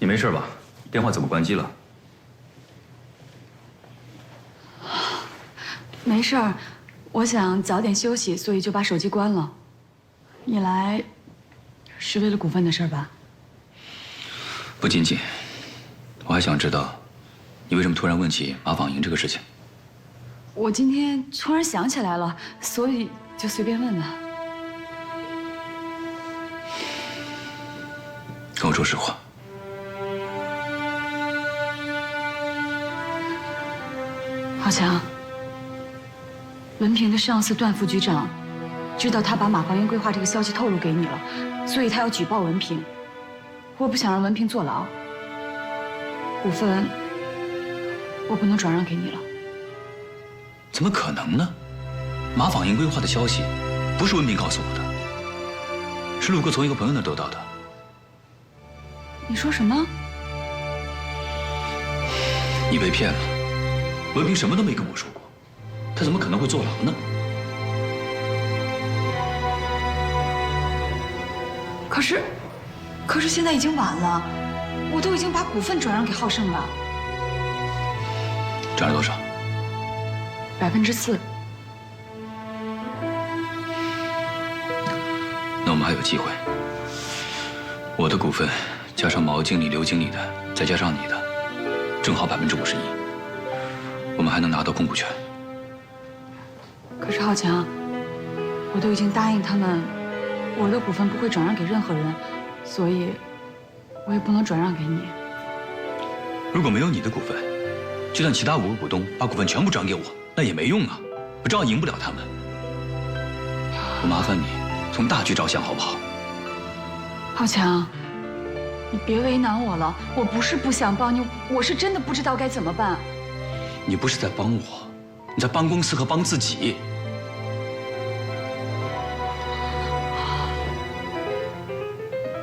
没事吧？电话怎么关机了？没事儿，我想早点休息，所以就把手机关了。你来是为了股份的事儿吧？不仅仅，我还想知道，你为什么突然问起马纺营这个事情？我今天突然想起来了，所以就随便问了。跟我说实话。浩强，文凭的上司段副局长知道他把马纺营规划这个消息透露给你了，所以他要举报文凭。我不想让文凭坐牢，股份我不能转让给你了。怎么可能呢？马纺营规划的消息不是文凭告诉我的，是陆哥从一个朋友那得到的。你说什么？你被骗了，文凭什么都没跟我说过，他怎么可能会坐牢呢？可是现在已经晚了，我都已经把股份转让给浩盛了。涨了多少4%。那我们还有机会。我的股份加上毛经理、刘经理的，再加上你的，正好51%，我们还能拿到控股权。可是浩强，我都已经答应他们，我的股份不会转让给任何人，所以我也不能转让给你。如果没有你的股份，就算其他5个股东把股份全部转给我，那也没用啊，我照样赢不了他们。我麻烦你从大局着想，好不好？浩强，你别为难我了，我不是不想帮你，我是真的不知道该怎么办。你不是在帮我，你在帮公司和帮自己。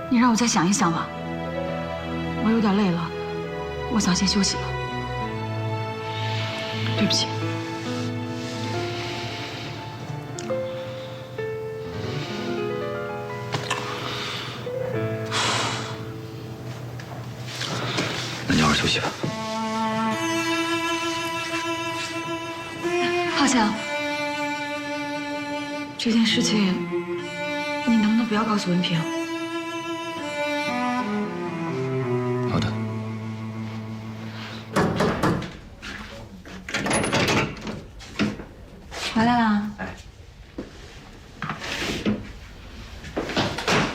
你让我再想一想吧，我有点累了，我想先休息了。对不起。那你好好休息吧。浩强，这件事情你能不能不要告诉文凭？好的。回来啦。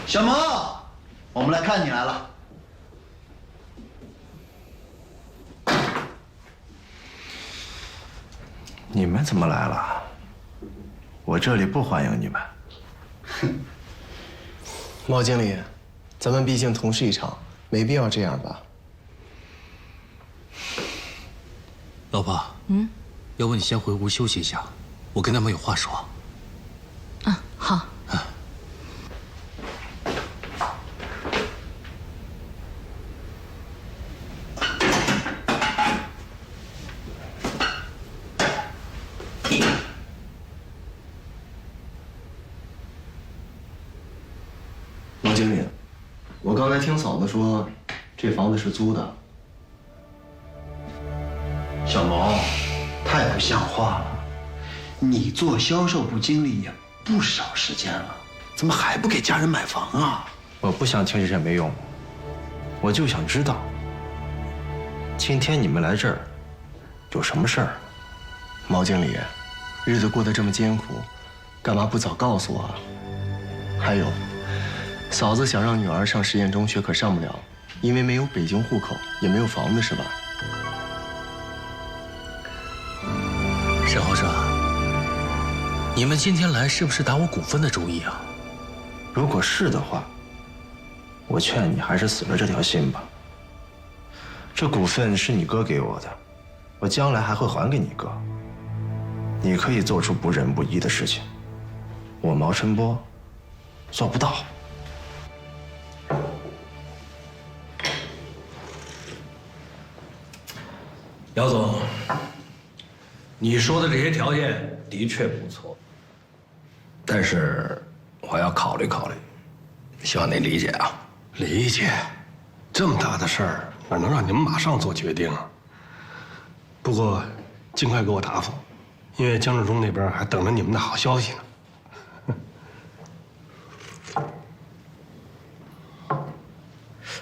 小毛，我们来看你来了。你们怎么来了？我这里不欢迎你们。毛经理，咱们毕竟同事一场，没必要这样吧？老婆，要不你先回屋休息一下，我跟他们有话说。好。毛经理，我刚才听嫂子说，这房子是租的。小毛，太不像话了！你做销售部经理也不少时间了，怎么还不给家人买房啊？我不想听这些没用，我就想知道，今天你们来这儿有什么事儿？毛经理，日子过得这么艰苦，干嘛不早告诉我啊？还有，嫂子想让女儿上实验中学，可上不了，因为没有北京户口，也没有房子，是吧？沈浩生，你们今天来是不是打我股份的主意啊？如果是的话，我劝你还是死了这条心吧。这股份是你哥给我的，我将来还会还给你哥。你可以做出不仁不义的事情，我毛春波做不到。姚总，你说的这些条件的确不错，但是我要考虑考虑，希望您理解啊。理解，这这么大的事儿，哪能让你们马上做决定啊？不过，尽快给我答复，因为江志忠那边还等着你们的好消息呢。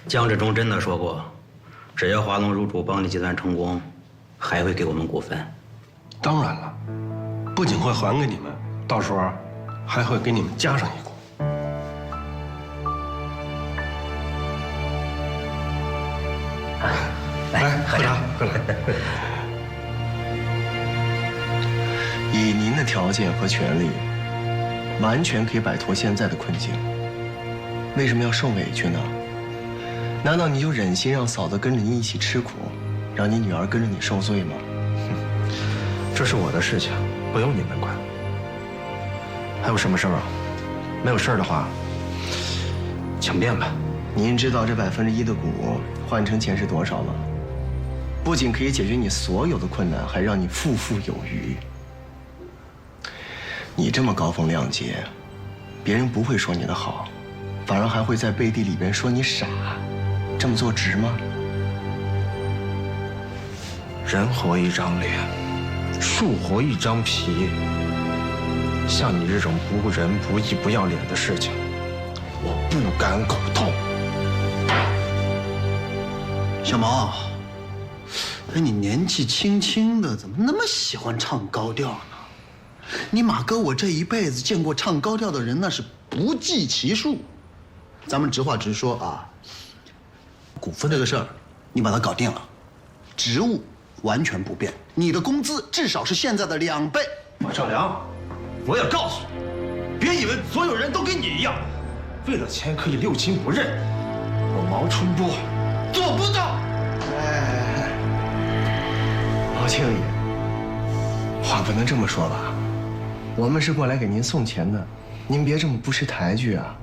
江志忠真的说过，只要华龙入主邦力集团成功，还会给我们股份。当然了，不仅会还给你们，到时候还会给你们加上一股。来，喝茶，喝来。以您的条件和权利，完全可以摆脱现在的困境。为什么要受委屈呢？难道你就忍心让嫂子跟着你一起吃苦，让你女儿跟着你受罪吗？这是我的事情，不用你们管。还有什么事儿啊？没有事儿的话，请便吧。您知道这1%的股换成钱是多少吗？不仅可以解决你所有的困难，还让你富富有余。你这么高风亮节，别人不会说你的好，反而还会在背地里边说你傻。这么做值吗？人活一张脸，树活一张皮。像你这种不仁不义、不要脸的事情，我不敢苟同。小毛，哎，你年纪轻轻的，怎么那么喜欢唱高调呢？你马哥，我这一辈子见过唱高调的人，那是不计其数。咱们直话直说啊，股份这个事儿，你把它搞定了，职务完全不变，你的工资至少是现在的2倍。马少良，我也告诉你，别以为所有人都跟你一样，为了钱可以六亲不认。我毛春波做不到。哎，毛经理，话不能这么说吧？我们是过来给您送钱的，您别这么不识抬举啊！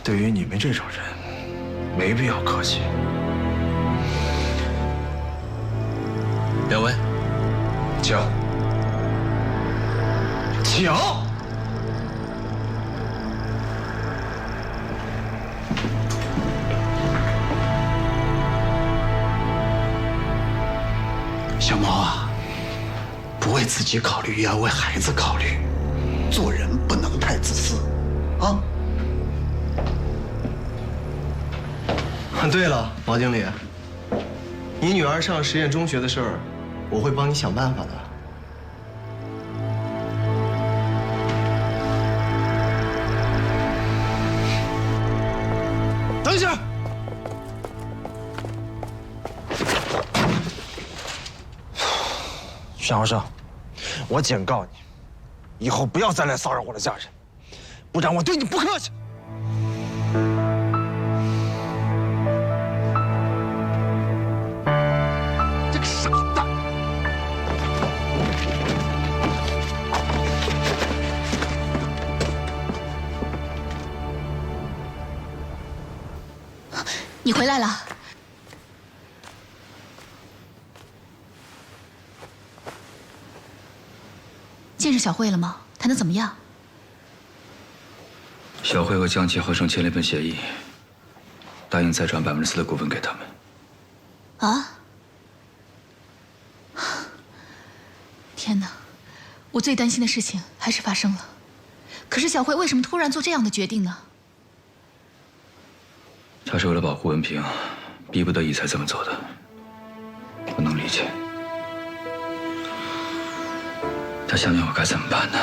对于你们这种人，没必要客气。两位，请，请。小毛啊，不为自己考虑，也要为孩子考虑。做人不能太自私，啊！对了，毛经理，你女儿上实验中学的事儿，我会帮你想办法的。等一下。沈浩生，我警告你，以后不要再来骚扰我的家人，不然我对你不客气。这个傻蛋！你回来了。见着小慧了吗？谈得怎么样？小慧和江启豪生签了一份协议，答应再转4%的股份给他们。啊！天哪，我最担心的事情还是发生了。可是小慧为什么突然做这样的决定呢？他是为了保护文平，逼不得已才这么做的。我能理解。他想想我该怎么办呢？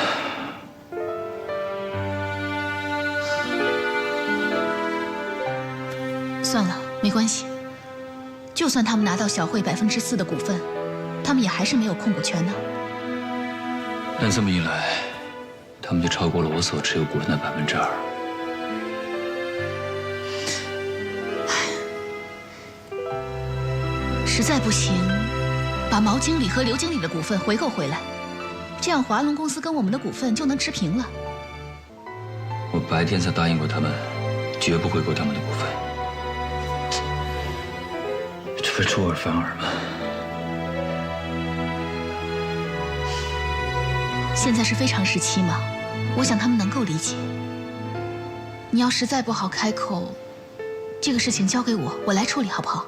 算了，没关系。就算他们拿到小慧4%的股份，他们也还是没有控股权呢。但这么一来，他们就超过了我所持有股份的2%。实在不行，把毛经理和刘经理的股份回购回来。这样华龙公司跟我们的股份就能持平了。我白天才答应过他们，绝不回购他们的股份。这不是出尔反尔吗？现在是非常时期嘛，我想他们能够理解。你要实在不好开口，这个事情交给我，我来处理，好不好？